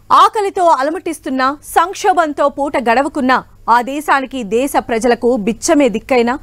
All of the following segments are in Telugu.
ఆకలితో అలమటిస్తున్న సంక్షోభంతో పూట గడవకున్న ఆ దేశానికి దేశ ప్రజలకు బిచ్చమే దిక్కైనా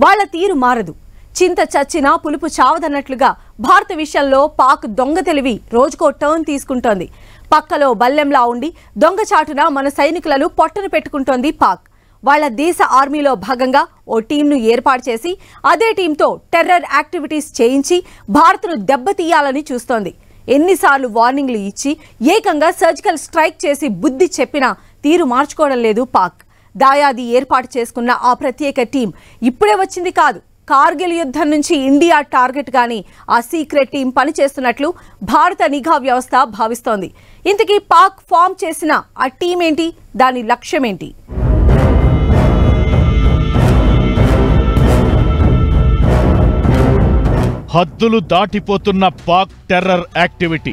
వాళ్ళ తీరు మారదు. చింత చచ్చినా పులుపు చావదన్నట్లుగా భారత విషయంలో పాక్ దొంగ తెలివి రోజుకో టర్న్ తీసుకుంటోంది. పక్కలో బల్లెంలా ఉండి దొంగచాటున మన సైనికులను పొట్టన పెట్టుకుంటోంది పాక్. వాళ్ళ దేశ ఆర్మీలో భాగంగా ఓ టీంను ఏర్పాటు చేసి అదే టీంతో టెర్రర్ యాక్టివిటీస్ చేయించి భారత్ను దెబ్బతీయాలని చూస్తోంది. ఎన్నిసార్లు వార్నింగ్లు ఇచ్చి ఏకంగా సర్జికల్ స్ట్రైక్ చేసి బుద్ధి చెప్పినా తీరు మార్చుకోవడం లేదు పాక్. దాయాది ఏర్పాటు చేసుకున్న ఆ ప్రత్యేక టీం ఇప్పుడే వచ్చింది కాదు. కార్గిల్ యుద్ధం నుంచి ఇండియా టార్గెట్ గాని ఆ సీక్రెట్ టీం పనిచేస్తున్నట్లు భారత నిఘా వ్యవస్థ భావిస్తోంది. ఇంతకీ పాక్ ఫామ్ చేసిన ఆ టీం ఏంటి, దాని లక్ష్యమేంటి? హద్దులు దాటిపోతున్న పాక్ టెర్రర్ యాక్టివిటీ.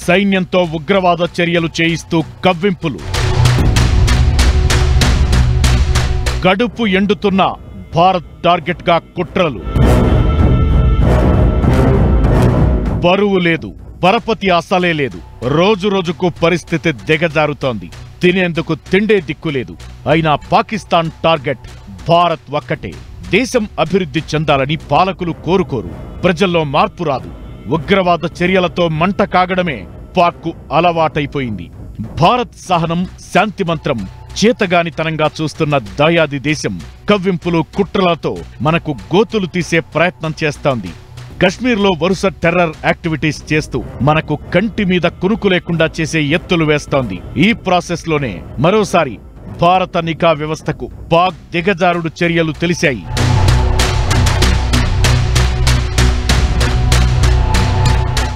సైన్యంతో ఉగ్రవాద చర్యలు చేయిస్తూ కవ్వింపులు. కడుపు ఎండుతున్న భారత్ టార్గెట్గా కుట్రలు. బరువు లేదు, పరపతి అసలే లేదు. రోజు రోజుకు పరిస్థితి దిగజారుతోంది. తినేందుకు తిండే దిక్కులేదు. అయినా పాకిస్తాన్ టార్గెట్ భారత్ ఒక్కటే. దేశం అభివృద్ధి చెందాలని పాలకులు కోరుకోరు. ప్రజల్లో మార్పు రాదు. ఉగ్రవాద చర్యలతో మంట కాగడమే పాక్కు అలవాటైపోయింది. భారత్ సహనం, శాంతి మంత్రం చేతగానితనంగా చూస్తున్న దాయాది దేశం కవ్వింపులు, కుట్రలతో మనకు గోతులు తీసే ప్రయత్నం చేస్తోంది. కశ్మీర్లో వరుస టెర్రర్ యాక్టివిటీస్ చేస్తూ మనకు కంటి మీద కునుకు లేకుండా చేసే ఎత్తులు వేస్తోంది. ఈ ప్రాసెస్ లోనే మరోసారి భారత నిఘా వ్యవస్థకు పాక్ దిగజారుడు చర్యలు తెలిశాయి.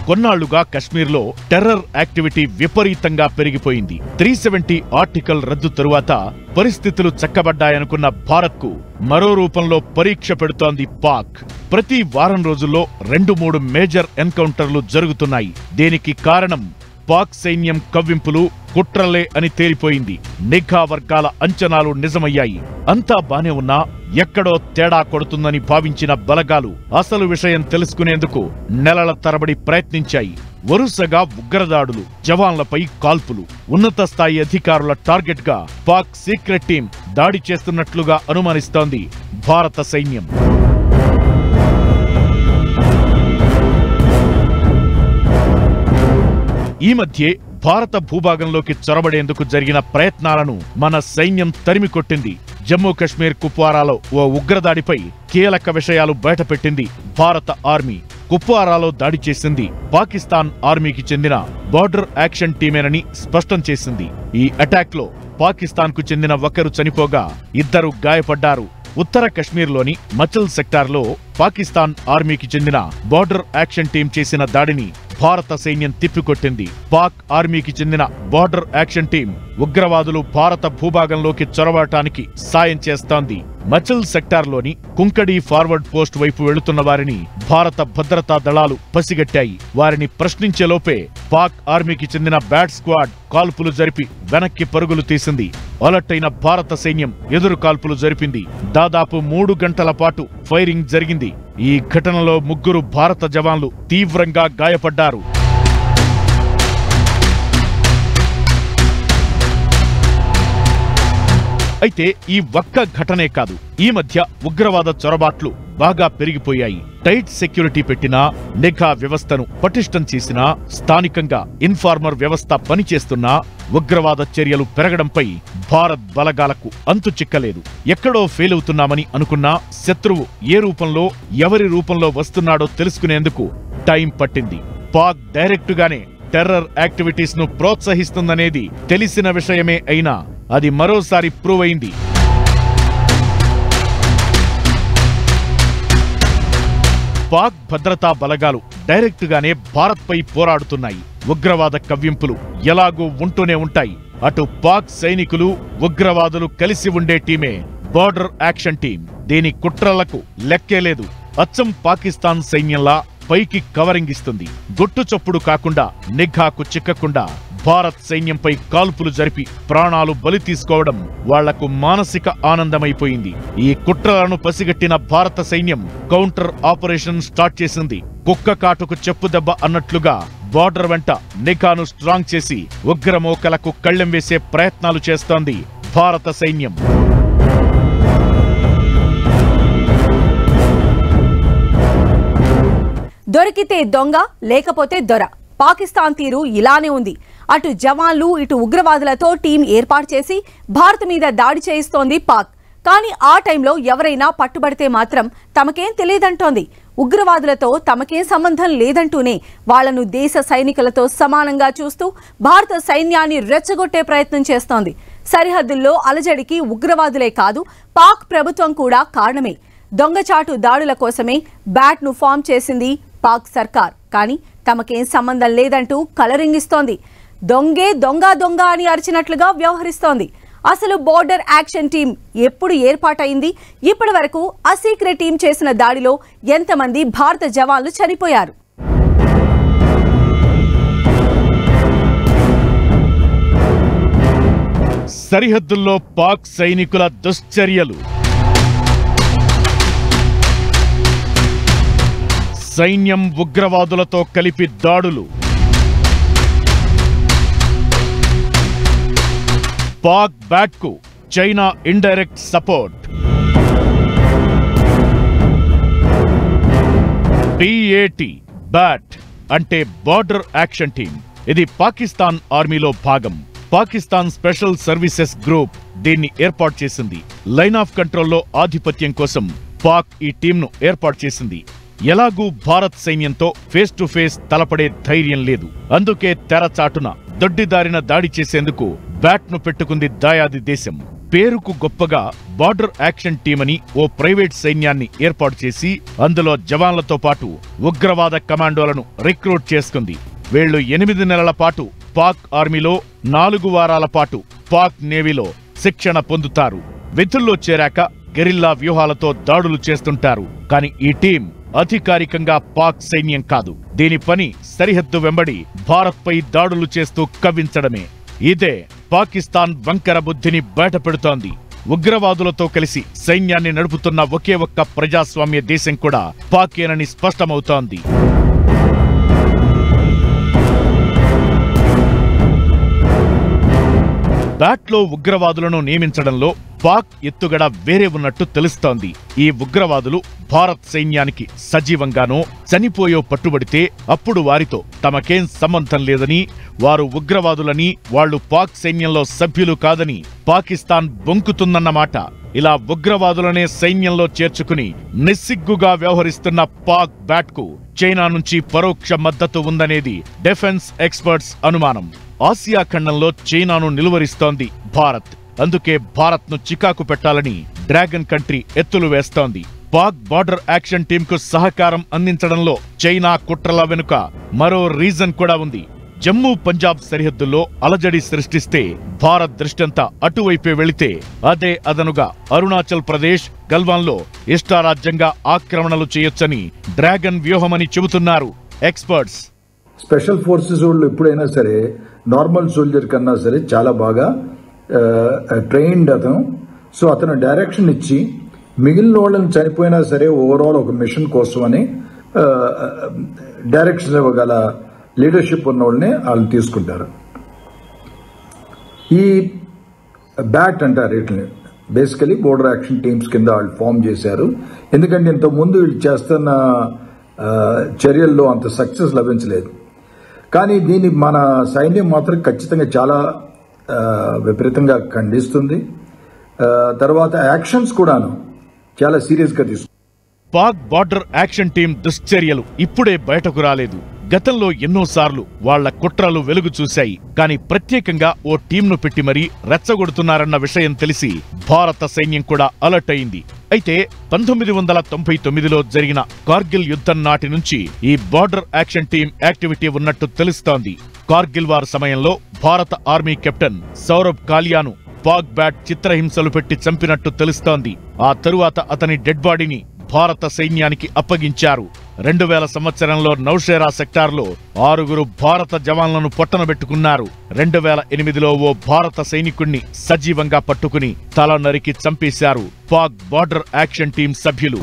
కొన్నాళ్లుగా కశ్మీర్లో టెర్రర్ యాక్టివిటీ విపరీతంగా పెరిగిపోయింది. 370 ఆర్టికల్ రద్దు తరువాత పరిస్థితులు చక్కబడ్డాయనుకున్న భారత్కు మరో రూపంలో పరీక్ష పెడుతోంది పాక్. ప్రతి వారం రోజుల్లో 2-3 మేజర్ ఎన్కౌంటర్లు జరుగుతున్నాయి. దీనికి కారణం పాక్ సైన్యం కవ్వింపులు, కుట్రలే అని తేలిపోయింది. నిఘా వర్గాల అంచనాలు నిజమయ్యాయి. అంతా బానే ఉన్నా ఎక్కడో తేడా కొడుతుందని భావించిన బలగాలు అసలు విషయం తెలుసుకునేందుకు నెలల తరబడి ప్రయత్నించాయి. వరుసగా ఉగ్రదాడులు, జవాన్లపై కాల్పులు. ఉన్నత స్థాయి అధికారుల టార్గెట్ గా పాక్ సీక్రెట్ టీం దాడి చేస్తున్నట్లుగా అనుమానిస్తోంది భారత సైన్యం. ఈ మధ్యే భారత భూభాగంలోకి చొరబడేందుకు జరిగిన ప్రయత్నాలను మన సైన్యం తరిమికొట్టింది. జమ్మూ కశ్మీర్ కుప్వారాలో ఓ ఉగ్రదాడిపై కీలక విషయాలు బయటపెట్టింది భారత ఆర్మీ. కుప్వారాలో దాడి చేసింది పాకిస్తాన్ ఆర్మీకి చెందిన బార్డర్ యాక్షన్ టీమేనని స్పష్టం చేసింది. ఈ అటాక్ లో పాకిస్తాన్ కు చెందిన ఒకరు చనిపోగా 2 గాయపడ్డారు. ఉత్తర కశ్మీర్లోని మచల్ సెక్టార్లో పాకిస్తాన్ ఆర్మీకి చెందిన బార్డర్ యాక్షన్ టీం చేసిన దాడిని భారత సైన్యం తిప్పికొట్టింది. పాక్ ఆర్మీకి చెందిన బార్డర్ యాక్షన్ టీం ఉగ్రవాదులు భారత భూభాగంలోకి చొరబడటానికి సాయం చేస్తోంది. మచల్ సెక్టార్లోని కుంకడి ఫార్వర్డ్ పోస్ట్ వైపు వెళుతున్న వారిని భారత భద్రతా దళాలు పసిగట్టాయి. వారిని ప్రశ్నించేలోపే పాక్ ఆర్మీకి చెందిన బ్యాట్ స్క్వాడ్ కాల్పులు జరిపి వెనక్కి పరుగులు తీసింది. అలర్ట్ అయిన భారత సైన్యం ఎదురు కాల్పులు జరిపింది. దాదాపు 3 గంటల పాటు ఫైరింగ్ జరిగింది. ఈ ఘటనలో 3 భారత జవాన్లు తీవ్రంగా గాయపడ్డారు. అయితే ఈ ఒక్క ఘటనే కాదు. ఈ మధ్య ఉగ్రవాద చొరబాట్లు బాగా పెరిగిపోయాయి. టైట్ సెక్యూరిటీ పెట్టినా, నిఘా వ్యవస్థను పటిష్టం చేసినా, స్థానికంగా ఇన్ఫార్మర్ వ్యవస్థ పనిచేస్తున్నా ఉగ్రవాద చర్యలు పెరగడంపై భారత్ బలగాలకు అంతు చిక్కలేదు. ఎక్కడో ఫెయిల్ అవుతున్నామని అనుకున్నా శత్రువు ఏ రూపంలో, ఎవరి రూపంలో వస్తున్నాడో తెలుసుకునేందుకు టైం పట్టింది. పాక్ డైరెక్టుగానే టెర్రర్ యాక్టివిటీస్ ను ప్రోత్సహిస్తుందనేది తెలిసిన విషయమే అయినా అది మరోసారి ప్రూవ్ అయింది. పాక్ భద్రతా బలగాలు డైరెక్టుగానే భారత్పై పోరాడుతున్నాయి. ఉగ్రవాద కవ్వింపులు ఎలాగూ ఉంటూనే ఉంటాయి. అటు పాక్ సైనికులు, ఉగ్రవాదులు కలిసి ఉండే టీమే బార్డర్ యాక్షన్ టీం. దీని కుట్రలకు లెక్కేలేదు. అచ్చం పాకిస్తాన్ సైన్యంలా పైకి కవరింగ్ ఇస్తుంది. గుట్టు చప్పుడు కాకుండా, నిఘాకు చిక్కకుండా భారత్ సైన్యంపై కాల్పులు జరిపి ప్రాణాలు బలి తీసుకోవడం వాళ్లకు మానసిక ఆనందమైపోయింది. ఈ కుట్రలను పసిగట్టిన భారత సైన్యం కౌంటర్ ఆపరేషన్ స్టార్ట్ చేసింది. కుక్క కాటుకు చెప్పు దెబ్బ అన్నట్లుగా బార్డర్ వెంట నిఘాను స్ట్రాంగ్ చేసి ఉగ్రమోకలకు కళ్ళెం వేసే ప్రయత్నాలు చేస్తోంది భారత సైన్యం. దొరికితే దొంగ, లేకపోతే దొర. పాకిస్తాన్ తీరు ఇలానే ఉంది. అటు జవాన్లు, ఇటు ఉగ్రవాదులతో టీం ఏర్పాటు చేసి భారత్ మీద దాడి చేయిస్తోంది పాక్. కానీ ఆ టైంలో ఎవరైనా పట్టుబడితే మాత్రం తమకేం తెలియదంటోంది. ఉగ్రవాదులతో తమకేం సంబంధం లేదంటూనే వాళ్లను దేశ సైనికులతో సమానంగా చూస్తూ భారత సైన్యాన్ని రెచ్చగొట్టే ప్రయత్నం చేస్తోంది. సరిహద్దుల్లో అలజడికి ఉగ్రవాదులే కాదు, పాక్ ప్రభుత్వం కూడా కారణమే. దొంగచాటు దాడుల కోసమే బ్యాట్ను ఫామ్ చేసింది పాక్ సర్కార్. కానీ తమకేం సంబంధం లేదంటూ కలరింగిస్తోంది. దొంగే దొంగ దొంగ అని అరిచినట్లుగా వ్యవహరిస్తోంది. అసలు బోర్డర్ యాక్షన్ టీం ఎప్పుడు ఏర్పాటైంది? ఇప్పటి వరకు ఆ సీక్రెట్ టీం చేసిన దాడిలో ఎంతమంది భారత జవాన్లు చనిపోయారు? సరిహద్దుల్లో పాక్ సైనికుల దుశ్చర్యలు. సైన్యం ఉగ్రవాదులతో కలిపి దాడులు. పాక్ బ్యాట్కు China indirect support. BAT BAT అంటే బార్డర్ యాక్షన్ టీం. ఇది పాకిస్తాన్ ఆర్మీలో భాగం. పాకిస్తాన్ స్పెషల్ సర్వీసెస్ గ్రూప్ దీన్ని ఏర్పాటు చేసింది. లైన్ ఆఫ్ కంట్రోల్లో ఆధిపత్యం కోసం పాక్ ఈ టీంను ఏర్పాటు చేసింది. ఎలాగూ భారత్ సైన్యంతో ఫేస్ టు ఫేస్ తలపడే ధైర్యం లేదు. అందుకే తెరచాటున దొడ్డిదారిన దాడి చేసేందుకు బ్యాట్ను పెట్టుకుంది దాయాది దేశం. పేరుకు గొప్పగా బార్డర్ యాక్షన్ టీమని ఓ ప్రైవేట్ సైన్యాన్ని ఏర్పాటు చేసి అందులో జవాన్లతో పాటు ఉగ్రవాద కమాండోలను రిక్రూట్ చేసుకుంది. వీళ్లు 8 నెలల పాటు పాక్ ఆర్మీలో, 4 వారాల పాటు పాక్ నేవీలో శిక్షణ పొందుతారు. విధుల్లో చేరాక గెరిల్లా వ్యూహాలతో దాడులు చేస్తుంటారు. కానీ ఈ టీం అధికారికంగా పాక్ సైన్యం కాదు. దీని పని సరిహద్దు వెంబడి భారత్పై దాడులు చేస్తూ కవ్వించడమే. ఇదే పాకిస్తాన్ వంకర బుద్ధిని బయటపెడుతోంది. ఉగ్రవాదులతో కలిసి సైన్యాన్ని నడుపుతున్న ఒకే ఒక్క ప్రజాస్వామ్య దేశం కూడా పాకేనని స్పష్టమవుతోంది. బ్యాట్లో ఉగ్రవాదులను నియమించడంలో పాక్ ఎత్తుగడ వేరే ఉన్నట్టు తెలుస్తోంది. ఈ ఉగ్రవాదులు భారత్ సైన్యానికి సజీవంగానో చనిపోయో పట్టుబడితే అప్పుడు వారితో తమకేం సంబంధం లేదని, వారు ఉగ్రవాదులని, వాళ్లు పాక్ సైన్యంలో సభ్యులు కాదని పాకిస్తాన్ బొంకుతుందన్నమాట. ఇలా ఉగ్రవాదులనే సైన్యంలో చేర్చుకుని నిస్సిగ్గుగా వ్యవహరిస్తున్న పాక్ బ్యాట్కు చైనా నుంచి పరోక్ష మద్దతు ఉందనేది డిఫెన్స్ ఎక్స్పర్ట్స్ అనుమానం. ఆసియా ఖండంలో చైనాను నిలువరిస్తోంది భారత్. అందుకే భారత్ను చికాకు పెట్టాలని డ్రాగన్ కంట్రీ ఎత్తులు వేస్తోంది. పాక్ బార్డర్ యాక్షన్ టీంకు సహకారం అందించడంలో చైనా కుట్రల వెనుక మరో రీజన్ కూడా ఉంది. జమ్మూ పంజాబ్ సరిహద్దుల్లో అలజడి సృష్టిస్తే భారత్ దృష్టంతా అటువైపే వెళితే అదే అదనుగా అరుణాచల్ ప్రదేశ్, గల్వాన్లో ఇష్టారాజ్యంగా ఆక్రమణలు చేయొచ్చని డ్రాగన్ వ్యూహమని చెబుతున్నారు ఎక్స్పర్ట్స్. స్పెషల్ ఫోర్సెస్ వాళ్ళు ఎప్పుడైనా సరే నార్మల్ సోల్జర్ కన్నా సరే చాలా బాగా ట్రైన్డ్ అతను. సో అతను డైరెక్షన్ ఇచ్చి మిగిలిన వాళ్ళని చనిపోయినా సరే ఓవరాల్ ఒక మిషన్ కోసం అని డైరెక్షన్ ఇవ్వగల లీడర్షిప్ ఉన్న వాళ్ళని వాళ్ళు తీసుకుంటారు. ఈ బ్యాట్ అంటారు వీటిని బేసికలీ బోర్డర్ యాక్షన్ టీమ్స్ కింద వాళ్ళు ఫామ్ చేశారు. ఎందుకంటే ఇంతకుముందు వీళ్ళు చేస్తున్న చర్యల్లో అంత సక్సెస్ లభించలేదు. కానీ దీన్ని మన సైన్యం మాత్రం ఖచ్చితంగా చాలా విపరీతంగా ఖండిస్తుంది. తర్వాత యాక్షన్స్ కూడాను చాలా సీరియస్గా తీసుకుంది. పాక్ బార్డర్ యాక్షన్ టీం దుశ్చర్యలు ఇప్పుడే బయటకు రాలేదు. గతంలో ఎన్నోసార్లు వాళ్ల కుట్రలు వెలుగు చూశాయి. కానీ ప్రత్యేకంగా ఓ టీంను పెట్టి మరీ రెచ్చగొడుతున్నారన్న విషయం తెలిసి భారత సైన్యం కూడా అలర్ట్ అయింది. అయితే 1999లో జరిగిన కార్గిల్ యుద్ధం నాటి నుంచి ఈ బార్డర్ యాక్షన్ టీం యాక్టివిటీ ఉన్నట్టు తెలుస్తోంది. కార్గిల్ వార్ సమయంలో భారత ఆర్మీ కెప్టెన్ సౌరభ్ కాలియాను పాక్ బ్యాట్ చిత్రహింసలు పెట్టి చంపినట్టు తెలుస్తోంది. ఆ తరువాత అతని డెడ్ బాడీని భారత సైన్యానికి అప్పగించారు. 2000 సంవత్సరంలో నౌషేరా సెక్టార్లో 6 భారత జవాన్లను పొట్టనబెట్టుకున్నారు. 2008లో ఓ భారత సైనికుణ్ణి సజీవంగా పట్టుకుని తల నరికి చంపేశారు పాక్ బార్డర్ యాక్షన్ టీం సభ్యులు.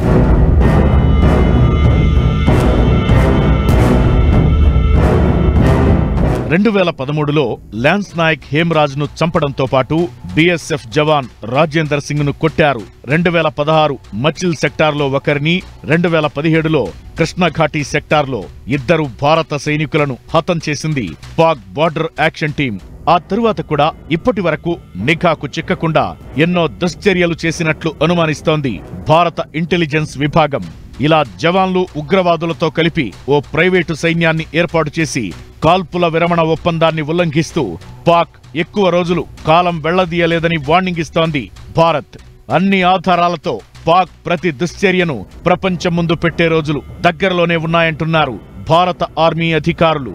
2013లో లాన్స్ నాయక్ హేమరాజ్ను చంపడంతో పాటు బీఎస్ఎఫ్ జవాన్ రాజేందర్ సింగ్ను కొట్టారు. 2016 మచిల్ సెక్టార్లో ఒకరిని, 2017లో కృష్ణఘాటి సెక్టార్లో 2 భారత సైనికులను హతం చేసింది పాక్ బార్డర్ యాక్షన్ టీం. ఆ తరువాత కూడా ఇప్పటి వరకు నిఘాకు చిక్కకుండా ఎన్నో దుశ్చర్యలు చేసినట్లు అనుమానిస్తోంది భారత ఇంటెలిజెన్స్ విభాగం. ఇలా జవాన్లు ఉగ్రవాదులతో కలిపి ఓ ప్రైవేటు సైన్యాన్ని ఏర్పాటు చేసి కాల్పుల విరమణ ఒప్పందాన్ని ఉల్లంఘిస్తూ పాక్ ఎక్కువ రోజులు కాలం వెళ్లదీయలేదని వార్నింగ్ ఇస్తోంది భారత్. అన్ని ఆధారాలతో పాక్ ప్రతి దుశ్చర్యను ప్రపంచం ముందు పెట్టే రోజులు దగ్గరలోనే ఉన్నాయంటున్నారు భారత ఆర్మీ అధికారులు.